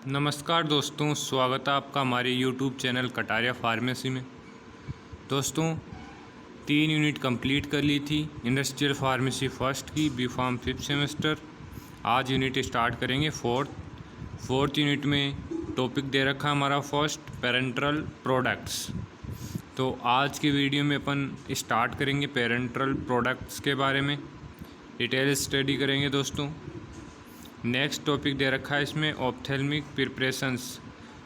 नमस्कार दोस्तों, स्वागत है आपका हमारे यूट्यूब चैनल कटारिया फार्मेसी में। दोस्तों 3 यूनिट कंप्लीट कर ली थी इंडस्ट्रियल फार्मेसी फर्स्ट की, बी फार्म 5th सेमेस्टर। आज यूनिट स्टार्ट करेंगे फोर्थ यूनिट में टॉपिक दे रखा है हमारा फर्स्ट पेरेंटल प्रोडक्ट्स। तो आज की वीडियो में अपन स्टार्ट करेंगे पेरेंटल प्रोडक्ट्स के बारे में डिटेल स्टडी करेंगे दोस्तों। नेक्स्ट टॉपिक दे रखा है इसमें ऑप्थेल्मिक प्रिपरेशंस।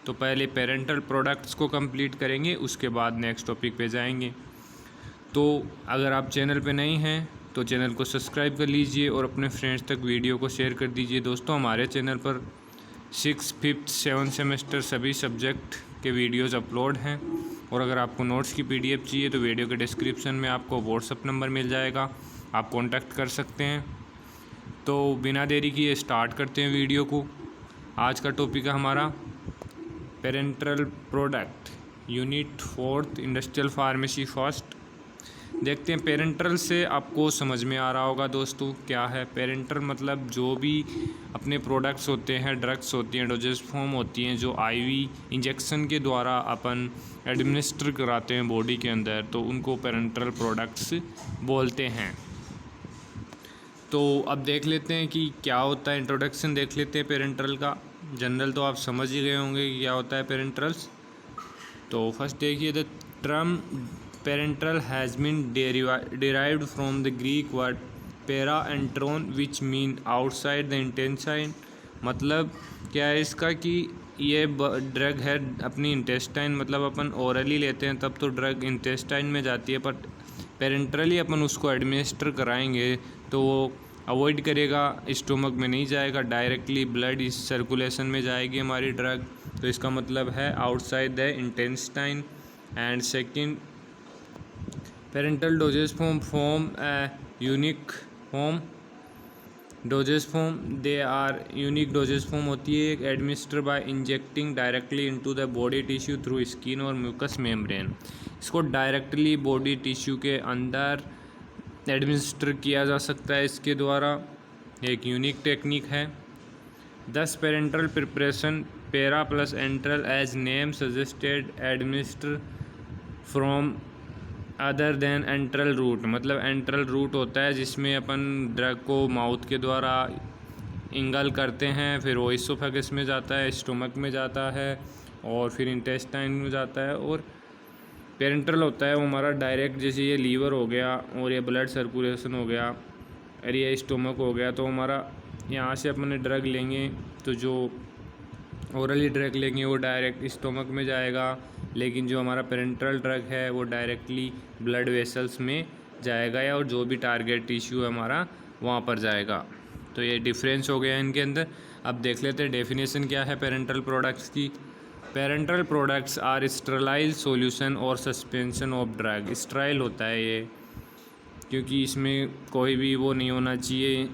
तो पहले पेरेंटल प्रोडक्ट्स को कंप्लीट करेंगे, उसके बाद नेक्स्ट टॉपिक पे जाएंगे। तो अगर आप चैनल पे नहीं हैं तो चैनल को सब्सक्राइब कर लीजिए और अपने फ्रेंड्स तक वीडियो को शेयर कर दीजिए। दोस्तों हमारे चैनल पर 6th, 5th, 7th सेमेस्टर सभी सब्जेक्ट के वीडियोस अपलोड हैं। और अगर आपको नोट्स की PDF चाहिए तो वीडियो के डिस्क्रिप्शन में आपको व्हाट्सअप नंबर मिल जाएगा, आप कॉन्टैक्ट कर सकते हैं। तो बिना देरी किए स्टार्ट करते हैं वीडियो को। आज का टॉपिक है हमारा parental product unit 4th industrial pharmacy first. देखते हैं पेरेंटल से आपको समझ में आ रहा होगा दोस्तों क्या है पेरेंटल। मतलब जो भी अपने प्रोडक्ट्स होते हैं, ड्रग्स होती हैं, डोजेस फॉर्म होती हैं, जो IV इंजेक्शन के द्वारा अपन एडमिनिस्टर कराते हैं बॉडी के अंदर, तो उनको पेरेंटल प्रोडक्ट्स बोलते हैं। तो अब देख लेते हैं कि क्या होता है। इंट्रोडक्शन देख लेते हैं पेरेंटल का। जनरल तो आप समझ ही गए होंगे कि क्या होता है पेरेंटल्स। तो फर्स्ट देखिए, the term parenteral has been derived from the Greek word para enteron which mean outside the intestine. मतलब क्या है इसका कि ये ड्रग है अपनी इंटेस्टाइन, मतलब अपन ओरली लेते हैं तब तो ड्रग इंटेस्टाइन में जाती है, बट पेरेंटली अपन उसको एडमिनिस्टर कराएंगे तो वो अवॉइड करेगा, स्टोमक में नहीं जाएगा, डायरेक्टली ब्लड इस सर्कुलेशन में जाएगी हमारी ड्रग। तो इसका मतलब है outside the intestine. And second, parenteral dosage form unique form dosage form, they are unique dosage form होती है administer by injecting directly into the body tissue through skin और म्यूकस मेम्ब्रेन। इसको डायरेक्टली बॉडी टिश्यू के अंदर administer किया जा सकता है इसके द्वारा, एक यूनिक टेक्निक है। 10 parenteral preparation para plus enteral as name suggested administer from other than enteral route. मतलब एंट्रल रूट होता है जिसमें अपन ड्रग को माउथ के द्वारा इंगल करते हैं, फिर वो इसोफेगस में जाता है, स्टोमक में जाता है और फिर इंटेस्टाइन में जाता है। और पेरेंटल होता है वो हमारा डायरेक्ट, जैसे ये लीवर हो गया और ये ब्लड सर्कुलेशन हो गया और ये स्टोमक हो गया, तो हमारा यहाँ से अपन ड्रग लेंगे तो जो ओरली ड्रग लेंगे वो डायरेक्ट स्टोमक में जाएगा, लेकिन जो हमारा पेरेंटल ड्रग है वो डायरेक्टली ब्लड वेसल्स में जाएगा या और जो भी टारगेट टिश्यू है हमारा वहाँ पर जाएगा। तो ये डिफरेंस हो गया इनके अंदर। अब देख लेते हैं डेफिनेशन क्या है पेरेंटल प्रोडक्ट्स की। पेरेंटल प्रोडक्ट्स आर स्टरलाइल सॉल्यूशन और सस्पेंशन ऑफ ड्रग। स्टराइल होता है ये क्योंकि इसमें कोई भी वो नहीं होना चाहिए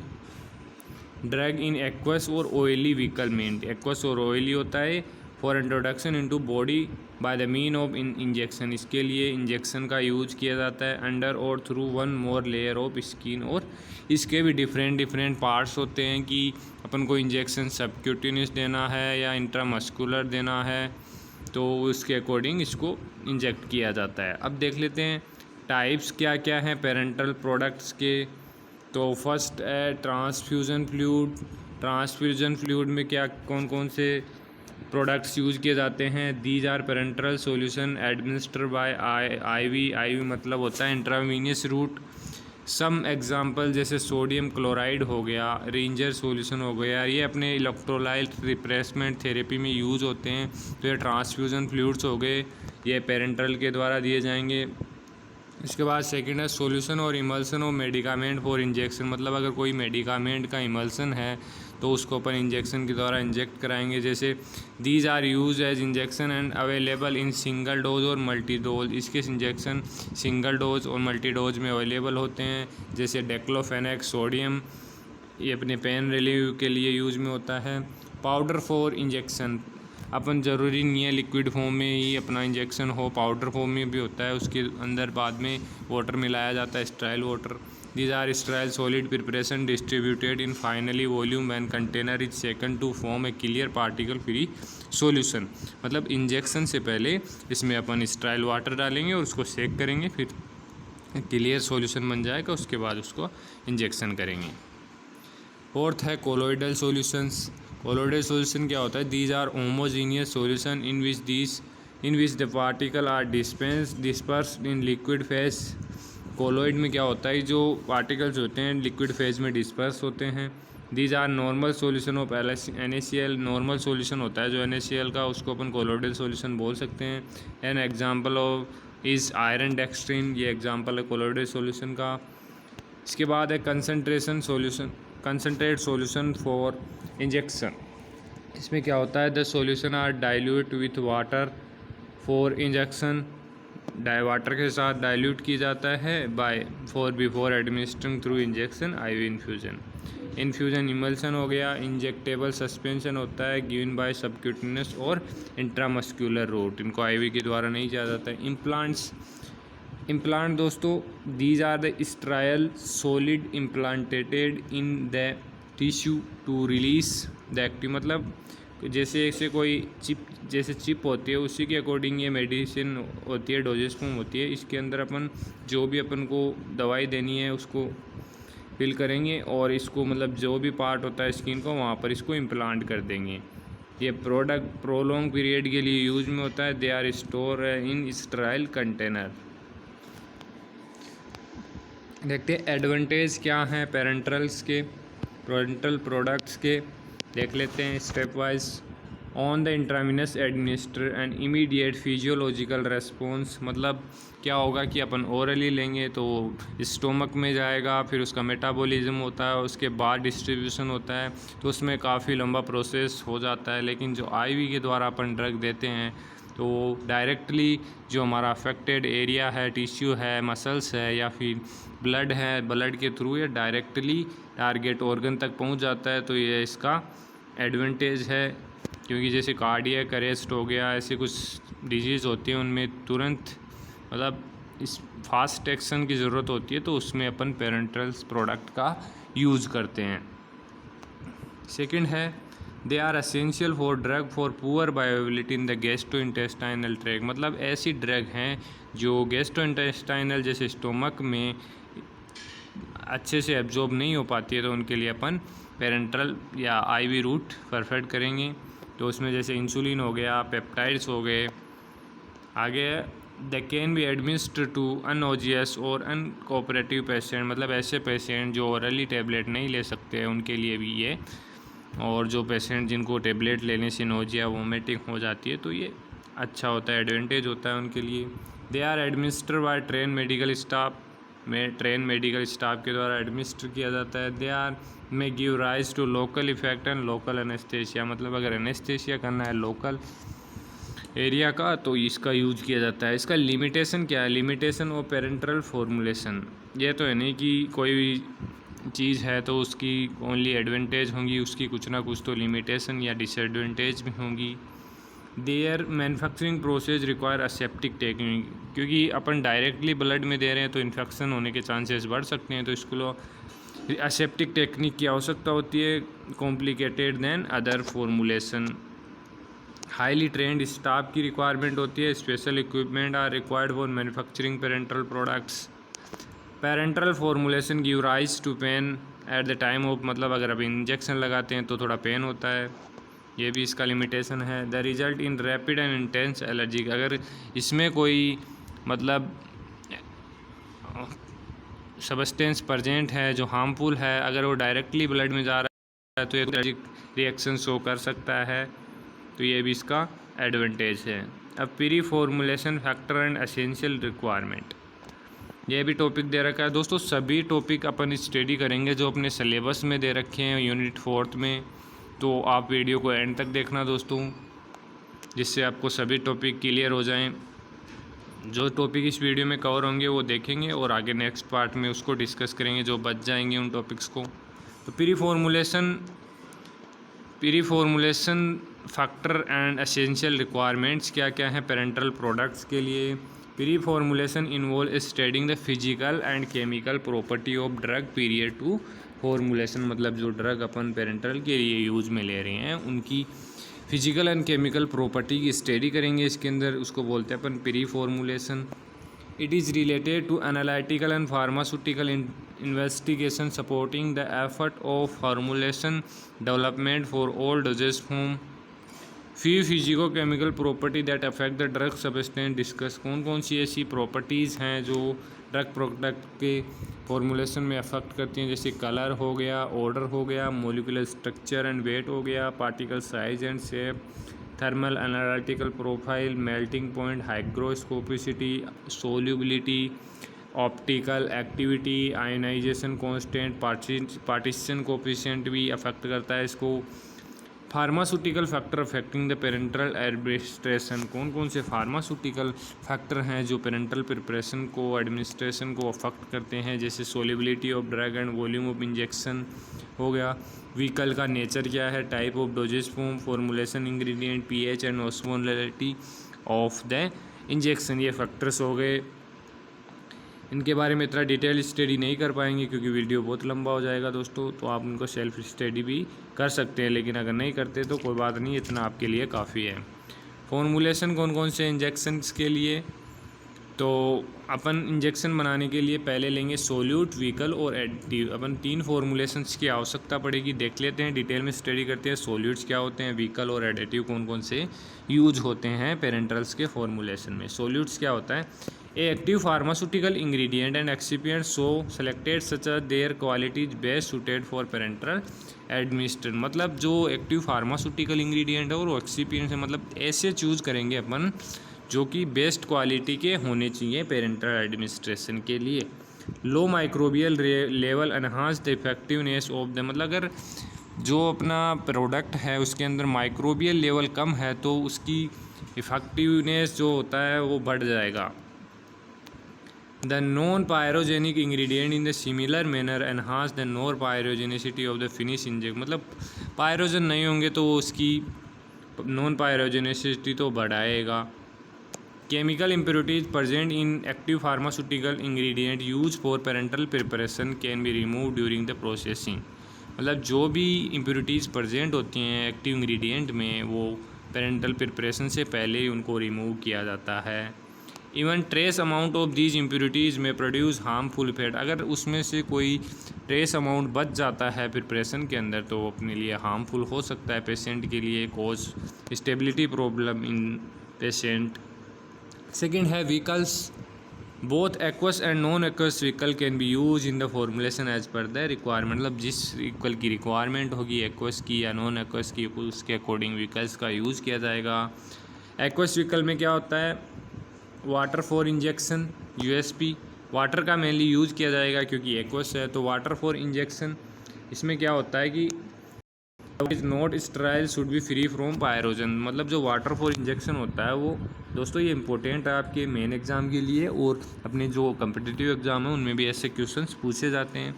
ड्रग इन एक्वस और ऑयली विकलमेंट। एक्वस और ऑयली होता है for introduction into body by the mean of injection. इसके लिए इंजेक्शन का यूज किया जाता है अंडर और through one more layer of skin. और इसके भी डिफरेंट पार्ट्स होते हैं कि अपन को इंजेक्शन सबक्यूटेनियस देना है या इंट्रामस्कुलर देना है, तो उसके अकॉर्डिंग इसको इंजेक्ट किया जाता है। अब देख लेते हैं टाइप्स क्या क्या हैं पेरेंटल प्रोडक्ट्स के। तो फर्स्ट है ट्रांसफ्यूज़न फ्लूइड। ट्रांसफ्यूज़न फ्लूइड में क्या कौन कौन से प्रोडक्ट्स यूज़ किए जाते हैं। These are parenteral solution administer by IV मतलब होता है इंट्रावीनियस रूट। सम एग्जांपल जैसे सोडियम क्लोराइड हो गया, रेंजर सॉल्यूशन हो गया, ये अपने इलेक्ट्रोलाइट रिप्लेसमेंट थेरेपी में यूज़ होते हैं। तो ये ट्रांसफ्यूज़न फ्लूइड्स हो गए, ये पेरेंटल के द्वारा दिए जाएंगे। इसके बाद सेकंड है सॉल्यूशन और emulsion of medicament for injection. मतलब अगर कोई मेडिकामेंट का इमल्सन है तो उसको अपन इंजेक्शन के द्वारा इंजेक्ट कराएंगे। जैसे these are use as injection and available in single dose और मल्टी डोज। इसके इंजेक्शन सिंगल डोज और मल्टी डोज में अवेलेबल होते हैं। जैसे डेक्लोफेनेक सोडियम, ये अपने पेन रिलीव के लिए यूज में होता है। पाउडर फॉर इंजेक्शन, अपन ज़रूरी नहीं है लिक्विड फॉर्म में ही अपना इंजेक्शन हो, पाउडर फॉर्म में भी होता है, उसके अंदर बाद में वाटर मिलाया जाता है, sterile water. These are sterile solid preparation distributed in finally volume when container is shaken to form a clear particle free solution। मतलब इंजेक्शन से पहले इसमें अपन स्टेराइल वाटर डालेंगे और उसको शेक करेंगे, फिर क्लियर सॉल्यूशन बन जाएगा, उसके बाद उसको इंजेक्शन करेंगे। फोर्थ है कोलोइडल सॉल्यूशंस। कोलोइडल सॉल्यूशन क्या होता है? These are homogeneous solution in which the particle are dispersed in liquid phase. Colloid में क्या होता है? जो पार्टिकल्स होते हैं लिक्विड फेज में डिस्पर्स होते हैं। These are normal solution of NaCl। Normal solution होता है जो NaCl का, उसको अपन कोलोइडल सॉल्यूशन बोल सकते हैं। An example of is iron dextrin, ये एग्जाम्पल है कोलोइडल सॉल्यूशन का। इसके बाद है कंसनट्रेट सॉल्यूशन फॉर इंजेक्शन। इसमें क्या होता है? The solution are dilute with water for injection. Water के साथ डाइल्यूट की जाता है before administering through injection IV infusion emulsion हो गया। इंजेक्टेबल सस्पेंशन होता है गिवन बाय सबक्यूटेनियस और इंट्रामस्क्यूलर रूट, इनको IV के द्वारा नहीं किया जाता है। इम्प्लांट दोस्तों, these are the sterile solid implanted in the tissue to release the active. मतलब जैसे कोई चिप होती है, उसी के अकॉर्डिंग ये मेडिसिन होती है, डोजेस फॉर्म होती है। इसके अंदर अपन जो भी अपन को दवाई देनी है उसको फिल करेंगे और इसको मतलब जो भी पार्ट होता है स्किन को वहाँ पर इसको इम्प्लांट कर देंगे। ये प्रोडक्ट प्रोलॉन्ग पीरियड के लिए यूज में होता है। They are store in sterile container. देखते हैं एडवांटेज क्या हैं पेरेंटल प्रोडक्ट्स के, देख लेते हैं step wise. On the intravenous administer and immediate physiological response. मतलब क्या होगा कि अपन ओरली लेंगे तो स्टोमक में जाएगा, फिर उसका मेटाबॉलिज्म होता है, उसके बाद डिस्ट्रीब्यूशन होता है, तो उसमें काफ़ी लंबा प्रोसेस हो जाता है। लेकिन जो IV के द्वारा अपन ड्रग देते हैं तो डायरेक्टली जो हमारा अफेक्टेड एरिया है, टिश्यू है, मसल्स है या फिर ब्लड है, ब्लड के थ्रू ये डायरेक्टली टारगेट ऑर्गन तक पहुंच जाता है। तो ये इसका एडवांटेज है, क्योंकि जैसे कार्डियक अरेस्ट हो गया, ऐसी कुछ डिजीज़ होती है उनमें तुरंत मतलब इस फास्ट एक्शन की ज़रूरत होती है, तो उसमें अपन पेरेंटल प्रोडक्ट का यूज़ करते हैं। सेकंड है they are essential for drug for poor bioavailability in the gastrointestinal tract. मतलब ऐसी ड्रग हैं जो गैस्ट्रोइंटेस्टाइनल जैसे स्टोमक में अच्छे से एब्जॉर्ब नहीं हो पाती है, तो उनके लिए अपन पेरेंटल या IV रूट परफेक्ट करेंगे। तो उसमें जैसे इंसुलिन हो गया, पेप्टाइड्स हो गए। आगे they can be administer to unconscious और अनकोऑपरेटिव पेशेंट। मतलब ऐसे पेशेंट जो ओरली टेबलेट नहीं ले सकते हैं उनके लिए भी ये, और जो पेशेंट जिनको टेबलेट लेने से नोजिया वोमिटिंग हो जाती है, तो ये अच्छा होता है, एडवांटेज होता है उनके लिए। They are administer by train medical staff के द्वारा एडमिनिस्टर किया जाता है। They are may give rise to local effect and local anaesthesia. मतलब अगर एनेस्थेसिया करना है लोकल एरिया का तो इसका यूज किया जाता है। इसका लिमिटेशन क्या है? Limitation of parental formulation. ये तो है नहीं कि कोई भी चीज़ है तो उसकी ओनली एडवांटेज होंगी, उसकी कुछ ना कुछ तो लिमिटेशन या डिसएडवांटेज भी होंगी। There manufacturing process require aseptic technique. क्योंकि अपन डायरेक्टली ब्लड में दे रहे हैं तो इन्फेक्शन होने के चांसेस बढ़ सकते हैं, तो इसको असेप्टिक टेक्निक की आवश्यकता होती है, complicated than other formulation. Highly trained staff की रिक्वायरमेंट होती है। Special equipment are required for manufacturing parenteral products. Parenteral formulation give rise to pain at the time of. मतलब अगर आप इंजेक्शन लगाते हैं तो थोड़ा पेन होता है, ये भी इसका लिमिटेशन है। The result in rapid and intense allergy. अगर इसमें कोई मतलब सब्सटेंस प्रेजेंट है जो हार्मफुल है, अगर वो डायरेक्टली ब्लड में जा रहा है तो ये एलर्जिक रिएक्शन शो कर सकता है, तो ये भी इसका एडवांटेज है। अब pre formulation factor and essential requirement, ये भी टॉपिक दे रखा है दोस्तों। सभी टॉपिक अपन स्टडी करेंगे जो अपने सिलेबस में दे रखे हैं यूनिट 4 में, तो आप वीडियो को एंड तक देखना दोस्तों, जिससे आपको सभी टॉपिक क्लियर हो जाएं। जो टॉपिक इस वीडियो में कवर होंगे वो देखेंगे और आगे नेक्स्ट पार्ट में उसको डिस्कस करेंगे जो बच जाएंगे उन टॉपिक्स को। तो pre formulation factor and essential requirements क्या क्या हैं पेरेंटल प्रोडक्ट्स के लिए। Pre formulation involve studying the physical and chemical property of drug period to formulation, मतलब जो ड्रग अपन पेरेंटल के लिए यूज में ले रहे हैं उनकी फिजिकल एंड केमिकल प्रॉपर्टी की स्टडी करेंगे इसके अंदर, उसको बोलते हैं अपन preformulation. It is related to analytical and pharmaceutical investigation supporting the effort of formulation development for all dosage form। few physico-chemical property that affect the drug substance discuss। कौन कौन सी ऐसी प्रॉपर्टीज़ हैं जो ड्रग प्रोडक्ट के formulation में affect करती हैं, जैसे कलर हो गया, ऑर्डर हो गया, मोलिकुलर स्ट्रक्चर एंड वेट हो गया, particle size and shape, thermal analytical profile, melting point, hygroscopicity, solubility, optical activity, ionization constant, partition coefficient भी अफेक्ट करता है इसको। Pharmaceutical factor affecting the parenteral administration. कौन कौन से फार्मास्यूटिकल फैक्टर हैं जो पेरेंटल प्रिपरेशन को, एडमिनिस्ट्रेशन को अफेक्ट करते हैं, जैसे solubility of drug and volume of injection हो गया, व्हीकल का नेचर क्या है, type of dosage form, formulation ingredient, pH and osmolarity of the injection. ये फैक्टर्स हो गए। इनके बारे में इतना डिटेल स्टडी नहीं कर पाएंगे क्योंकि वीडियो बहुत लंबा हो जाएगा दोस्तों, तो आप उनको सेल्फ स्टडी भी कर सकते हैं, लेकिन अगर नहीं करते तो कोई बात नहीं, इतना आपके लिए काफ़ी है। फॉर्मुलेशन कौन कौन से इंजेक्शन्स के लिए, तो अपन इंजेक्शन बनाने के लिए पहले लेंगे सोल्यूट, व्हीकल और एडिटिव। अपन 3 फॉर्मुलेशंस की आवश्यकता पड़ेगी, देख लेते हैं, डिटेल में स्टडी करते हैं। सोल्यूट्स क्या होते हैं, व्हीकल और एडिटिव कौन कौन से यूज होते हैं पेरेंटल्स के फॉर्मुलेशन में। सोल्यूट्स क्या होता है, a active pharmaceutical ingredient and excipient so selected such their quality is best suited for parenteral administration. मतलब जो एक्टिव फार्मास्यूटिकल इंग्रेडिएंट है और एक्सिपिएंट है, मतलब ऐसे चूज करेंगे अपन जो कि बेस्ट क्वालिटी के होने चाहिए पेरेंटल एडमिनिस्ट्रेशन के लिए। Low microbial level enhance the effectiveness of the, मतलब अगर जो अपना प्रोडक्ट है उसके अंदर माइक्रोबियल लेवल कम है तो उसकी इफेक्टिवनेस जो होता है वो बढ़ जाएगा। The non pyrogenic ingredient in the similar manner enhance the non pyrogenicity of the finish inject. मतलब पायरोजन नहीं होंगे तो उसकी नॉन पायरोजेनिसिटी तो बढ़ाएगा। Chemical impurities present in active pharmaceutical ingredient use for parenteral preparation can be remove during the processing. मतलब जो भी इम्प्योरिटीज़ प्रेजेंट होती हैं एक्टिव इंग्रेडिएंट में वो पेरेंटल प्रिपरेशन से पहले ही उनको रिमूव किया जाता है। Even trace amount of these impurities में प्रोड्यूस हार्मफुल इफेक्ट। अगर उसमें से कोई ट्रेस अमाउंट बच जाता है प्रिपरेशन के अंदर तो अपने लिए हार्मफुल हो सकता है पेशेंट के लिए, cause stability problem in patient. Second है vehicles, both aqueous and non aqueous vehicle can be use in the formulation as per the requirement. मतलब जिस व्हीकल की रिक्वायरमेंट होगी एक्वस की या नॉन एक्वस की, उसके अकॉर्डिंग व्हीकल्स का यूज़ किया जाएगा। एक्वस व्हीकल में क्या होता है, water for injection, USP, water का मेनली यूज़ किया जाएगा क्योंकि एक्वस है। तो वाटर फॉर इंजेक्शन इसमें क्या होता है कि is not Sterlite should be free from pyrogen. मतलब जो वाटर फॉर इंजेक्शन होता है वो दोस्तों ये इंपॉर्टेंट है आपके मेन एग्ज़ाम के लिए और अपने जो कम्पिटिटिव एग्ज़ाम है उनमें भी ऐसे क्वेश्चंस पूछे जाते हैं।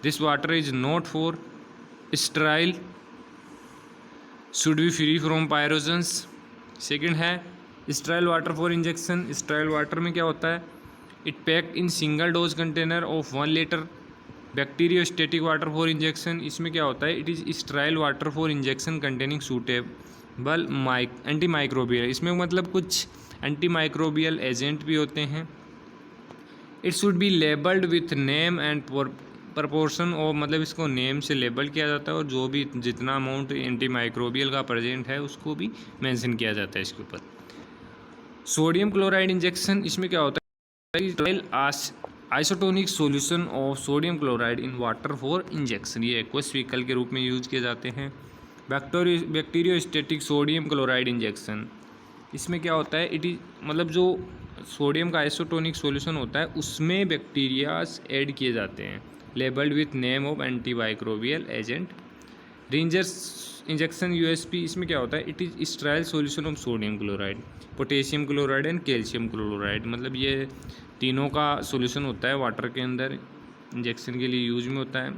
This water is not for sterile should be free from pyrogens. Second है sterile water for injection. Sterile water में क्या होता है, it packed in single dose container of 1 litre. Bacteriostatic water for injection, इसमें क्या होता है, it is sterile water for injection containing suitable anti microbial. इसमें मतलब कुछ एंटी माइक्रोबियल एजेंट भी होते हैं। It should be labelled with name and proportion of, मतलब इसको नेम से लेबल किया जाता है और जो भी जितना अमाउंट एंटी माइक्रोबियल का प्रेजेंट है उसको भी मेंशन किया जाता है इसके ऊपर। सोडियम क्लोराइड इंजेक्शन, इसमें क्या होता है, isotonic solution of sodium chloride in water for injection. ये एक्वस व्हीकल के रूप में यूज किए जाते हैं। बैक्टीरियोस्टेटिक सोडियम क्लोराइड इंजेक्शन, इसमें क्या होता है, इट इज मतलब जो सोडियम का आइसोटोनिक सॉल्यूशन होता है उसमें बैक्टीरियाज ऐड किए जाते हैं। Labelled with name of anti microbial agent. Rangers injection USP, इसमें क्या होता है, it is Sterlite solution of sodium chloride, potassium chloride and calcium chloride. मतलब ये तीनों का सॉल्यूशन होता है वाटर के अंदर, इंजेक्शन के लिए यूज में होता है।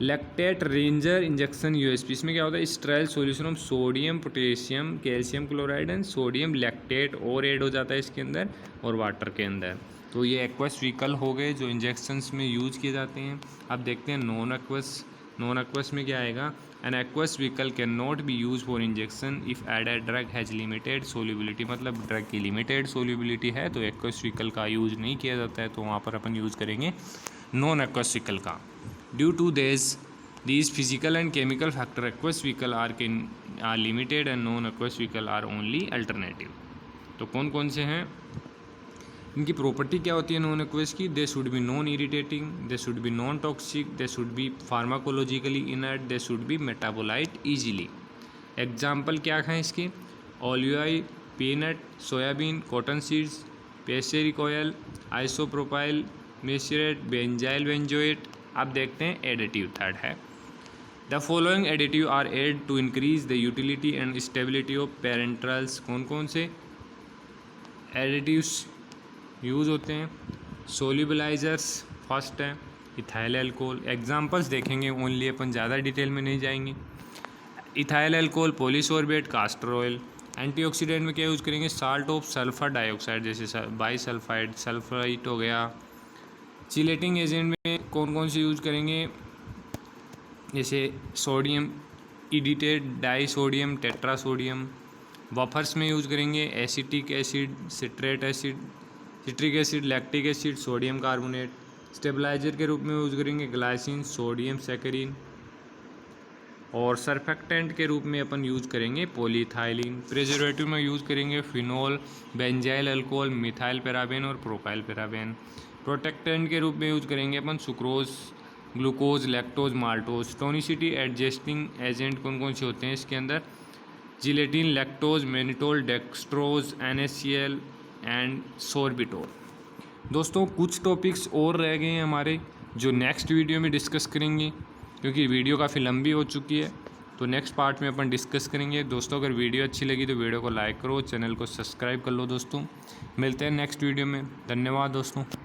लैक्टेट रेंजर इंजेक्शन यूएसपी, इसमें क्या होता है, sterile solution of sodium potassium calcium chloride and sodium lactate और ऐड हो जाता है इसके अंदर और वाटर के अंदर। तो ये एक्वस व्हीकल हो गए जो इंजेक्शंस में यूज़ किए जाते हैं। अब देखते हैं नॉन एक्वस में क्या आएगा। An aqueous vehicle can not be use for injection if aided drug has limited solubility, मतलब ड्रग की लिमिटेड सोल्यूबिलिटी है तो एक्वस व्हीकल का यूज़ नहीं किया जाता है, तो वहाँ पर अपन यूज़ करेंगे नॉन एक्वस व्हीकल का। Due to these physical and chemical factor, aqueous vehicle are limited and non aqueous vehicle are only alternative। तो कौन कौन से हैं, इनकी प्रॉपर्टी क्या होती है नॉन एक्वस की? They should be non irritating, they should be non toxic, they should be pharmacologically inert, they should be metabolite easily. Example क्या हैं इसके? Olive, peanut, soybean, cotton seeds, पेस्चरिक oil, isopropyl myristate, benzyl benzoate. अब देखते हैं additive third है। The following additive are add to increase the utility and stability of parenterals. कौन कौन से एडिटिव्स यूज़ होते हैं? सोल्यूबलाइजर्स फर्स्ट है, इथाइल अल्कोहल। एग्जांपल्स देखेंगे ओनली, अपन ज़्यादा डिटेल में नहीं जाएंगे। Ethyl alcohol, polysorbate, caster oil. Antioxidant में क्या यूज़ करेंगे? साल्ट ऑफ सल्फर डाइऑक्साइड, जैसे बाईसल्फाइड, सल्फराइट हो गया। चिलेटिंग एजेंट में कौन कौन से यूज़ करेंगे? जैसे sodium edetate, di sodium, tetra sodium. Buffers में यूज़ करेंगे acetic acid, citrate acid, citric acid, lactic acid, sodium carbonate. Stabiliser के रूप में यूज़ करेंगे ग्लाइसिन, सोडियम सैकरिन। और सरफेक्टेंट के रूप में अपन यूज़ करेंगे पॉलीइथाइलिन। प्रिजर्वेटिव में यूज़ करेंगे phenol, benzyl alcohol, methyl paraben और प्रोपाइल पैराबेन। प्रोटेक्टेंट के रूप में यूज़ करेंगे अपन sucrose, glucose, lactose, maltose. Tonicity adjusting agent कौन कौन से होते हैं इसके अंदर? Gelatin, lactose, mannitol, dextrose, NaCl and sorbitol. दोस्तों कुछ टॉपिक्स और रह गए हैं हमारे जो नेक्स्ट वीडियो में डिस्कस करेंगे, क्योंकि वीडियो काफ़ी लंबी हो चुकी है, तो नेक्स्ट पार्ट में अपन डिस्कस करेंगे। दोस्तों अगर वीडियो अच्छी लगी तो वीडियो को लाइक करो, चैनल को सब्सक्राइब कर लो। दोस्तों मिलते हैं नेक्स्ट वीडियो में। धन्यवाद दोस्तों।